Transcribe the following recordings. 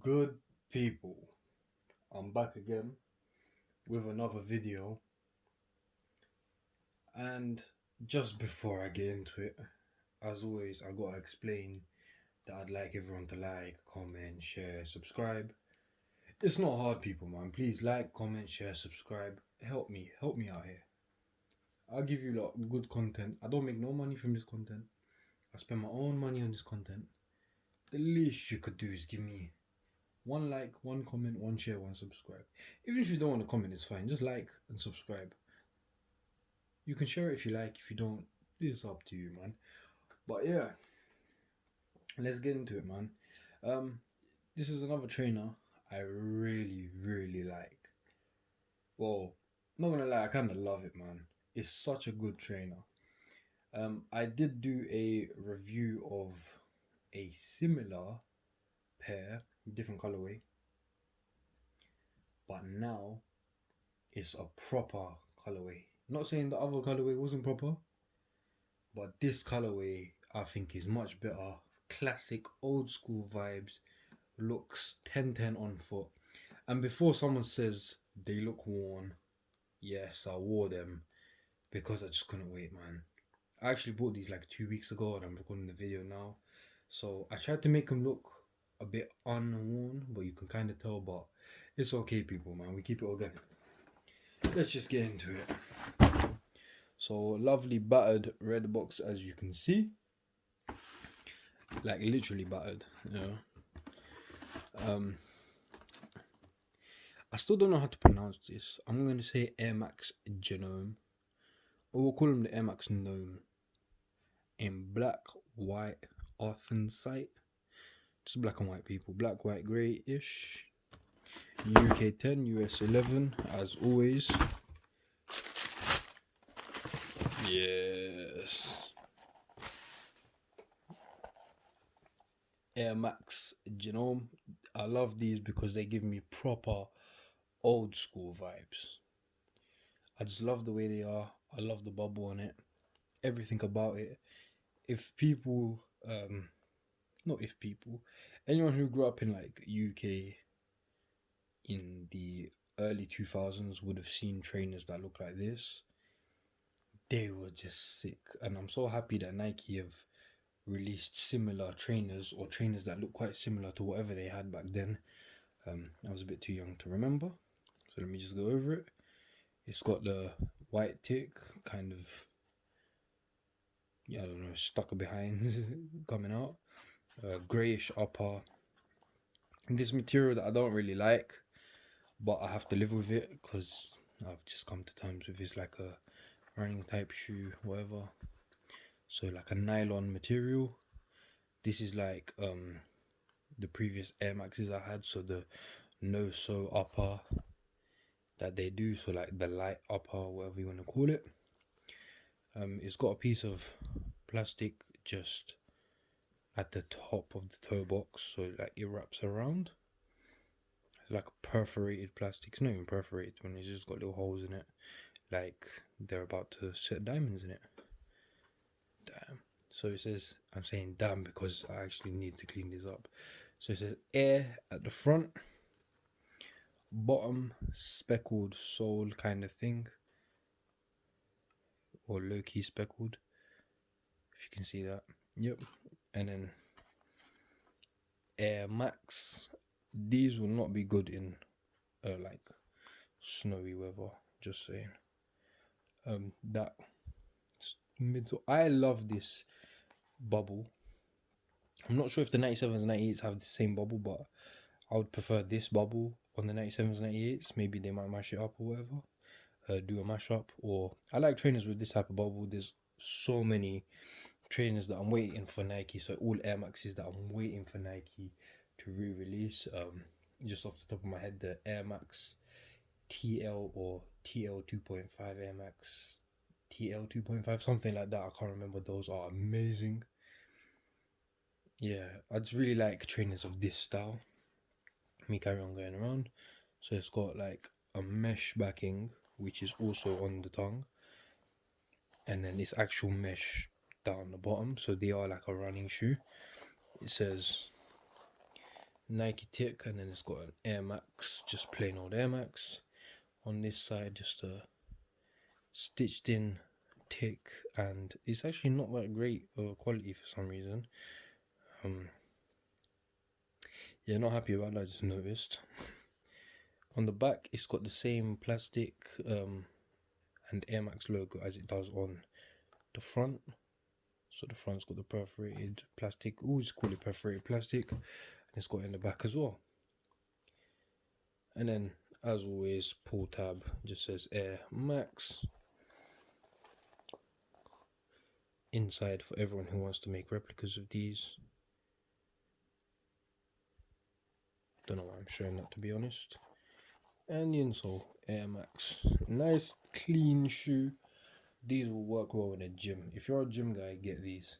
Good people, I'm back again with another video, and just before I get into it, as always, I gotta explain that I'd like everyone to like, comment, share, subscribe. It's not hard, people, man. Please like, comment, share, subscribe. Help me out here. I'll give you lot good content. I don't make no money from this content. I spend my own money on this content. The least you could do is give me one like, one comment, one share, one subscribe. Even if you don't want to comment, it's fine. Just like and subscribe. You can share it if you like. If you don't, it's up to you, man. But yeah, let's get into it, man. This is another trainer I really like. Well, not gonna lie, I kind of love it, man. It's such a good trainer. I did do a review of a similar pair, different colorway, but now it's a proper colorway. Not saying the other colorway wasn't proper, but this colorway I think is much better. Classic old school vibes, looks 10/10 on foot. And before someone says they look worn, yes, I wore them because I just couldn't wait, man. I actually bought these like 2 weeks ago and I'm recording the video now. So I tried to make them look a bit unworn, but you can kind of tell, but it's okay, people, man. We keep it organic. Let's just get into it. So lovely battered red box, as you can see, like literally battered. I still don't know how to pronounce this. I'm gonna say Air Max Genome, or we'll call them the Air Max Gnome, in black, white, Anthracite. Just black and white, people. Black, white, grey-ish. UK 10, US 11, as always. Yes. Air Max Genome. I love these because they give me proper old school vibes. I just love the way they are. I love the bubble on it. Everything about it. If people, not if people, anyone who grew up in like UK in the early 2000s would have seen trainers that look like this. They were just sick, and I'm so happy that Nike have released similar trainers, or trainers that look quite similar to whatever they had back then. I was a bit too young to remember, so let me just go over it. It's got the white tick, kind of, I don't know, stuck behind, coming out. Greyish upper. And this material that I don't really like, but I have to live with it because I've just come to terms with it's like a running type shoe, whatever. So like a nylon material. This is like the previous Air Maxes I had, so the no sew upper that they do, so like the light upper, whatever you want to call it. It's got a piece of plastic just at the top of the toe box, so like it wraps around. It's like perforated plastic. It's not even perforated when it's just got little holes in it, like they're about to set diamonds in it. Damn. So it says, I'm saying damn because I actually need to clean this up. So it says air at the front, bottom speckled sole kind of thing, or low-key speckled, if you can see that. Yep. And then Air Max. These will not be good in like snowy weather, just saying. That middle, I love this bubble. I'm not sure if the 97s and 98s have the same bubble, but I would prefer this bubble on the 97s and 98s. Maybe they might mash it up or whatever. Do a mashup. Or I like trainers with this type of bubble. There's so many trainers that I'm waiting for Nike, so all Air Maxes that I'm waiting for Nike to re-release. Just off the top of my head, the Air Max TL or TL 2.5 Air Max TL 2.5, something like that. I can't remember. Those are amazing. Yeah, I just really like trainers of this style. Let me carry on going around. So it's got like a mesh backing, which is also on the tongue, and then this actual mesh down the bottom, so they are like a running shoe. It says Nike tick, and then it's got an Air Max, just plain old Air Max. On this side, just a stitched in tick, and it's actually not that great quality for some reason. Yeah, not happy about that, I just noticed. On the back, it's got the same plastic and Air Max logo as it does on the front. So the front's got the perforated plastic. Always call it perforated plastic. And it's got it in the back as well. And then, as always, pull tab just says Air Max. Inside for everyone who wants to make replicas of these. Don't know why I'm showing that, to be honest. And the insole, Air Max. Nice clean shoe. These will work well in a gym. If you're a gym guy, get these.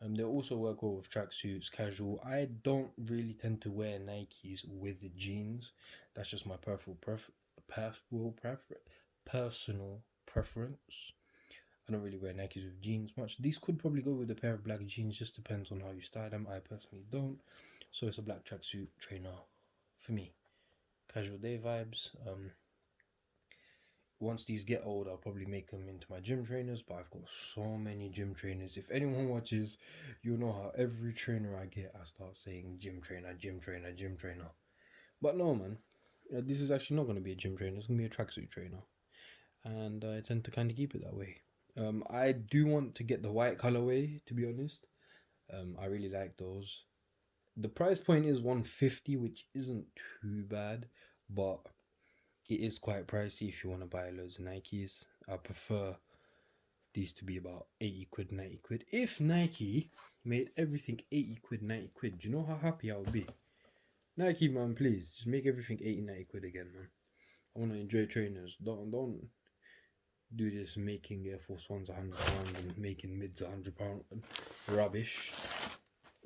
They also work well with tracksuits, casual. I don't really tend to wear Nikes with jeans. That's just my personal preference. I don't really wear Nikes with jeans much. These could probably go with a pair of black jeans, just depends on how you style them. I personally don't. So it's a black tracksuit trainer for me. Casual day vibes. Once these get old, I'll probably make them into my gym trainers, but I've got so many gym trainers. If anyone watches, you'll know how every trainer I get, I start saying gym trainer, gym trainer, gym trainer. But no, man, this is actually not going to be a gym trainer. It's going to be a tracksuit trainer. And I tend to kind of keep it that way. I do want to get the white colorway, to be honest. I really like those. The price point is $150, which isn't too bad, but it is quite pricey if you want to buy loads of Nikes. I prefer these to be about 80 quid, 90 quid. If Nike made everything 80 quid, 90 quid, do you know how happy I would be? Nike, man, please, just make everything 80, 90 quid again, man. I want to enjoy trainers. Don't do this making Air Force Ones £100 and making mids £100 rubbish.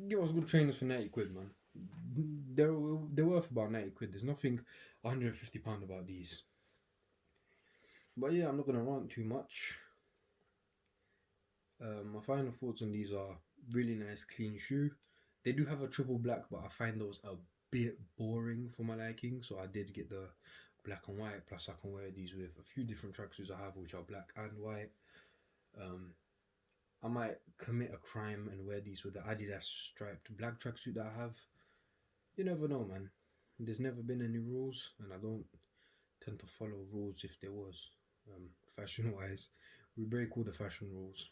Give us good trainers for 90 quid, man. They're worth about 90 quid. There's nothing £150 about these. But yeah, I'm not going to rant too much. My final thoughts on these are really nice, clean shoe. They do have a triple black, but I find those a bit boring for my liking. So I did get the black and white, plus I can wear these with a few different tracksuits I have, which are black and white. I might commit a crime and wear these with the Adidas striped black tracksuit that I have. You never know, man. There's never been any rules, and I don't tend to follow rules if there was. Fashion wise, we break all the fashion rules.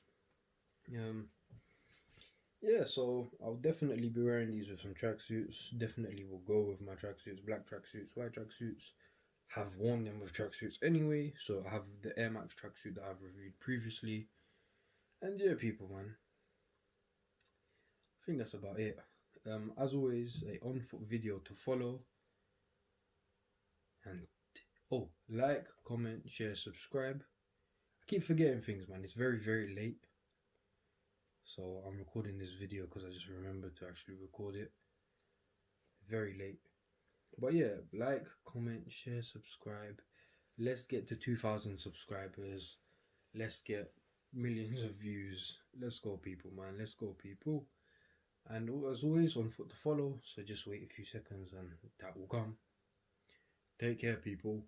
Yeah, so I'll definitely be wearing these with some tracksuits. Definitely will go with my tracksuits, black tracksuits, white tracksuits. Have worn them with tracksuits anyway, so I have the Air Max tracksuit that I've reviewed previously. And yeah, people, man, I think that's about it. As always, a on-foot video to follow. And like, comment, share, subscribe. I keep forgetting things, man. It's very, very late. So I'm recording this video because I just remembered to actually record it. Very late. But yeah, like, comment, share, subscribe. Let's get to 2,000 subscribers. Let's get millions of views. Let's go, people, man. Let's go, people. And as always, on foot to follow. So just wait a few seconds and that will come. Take care, people.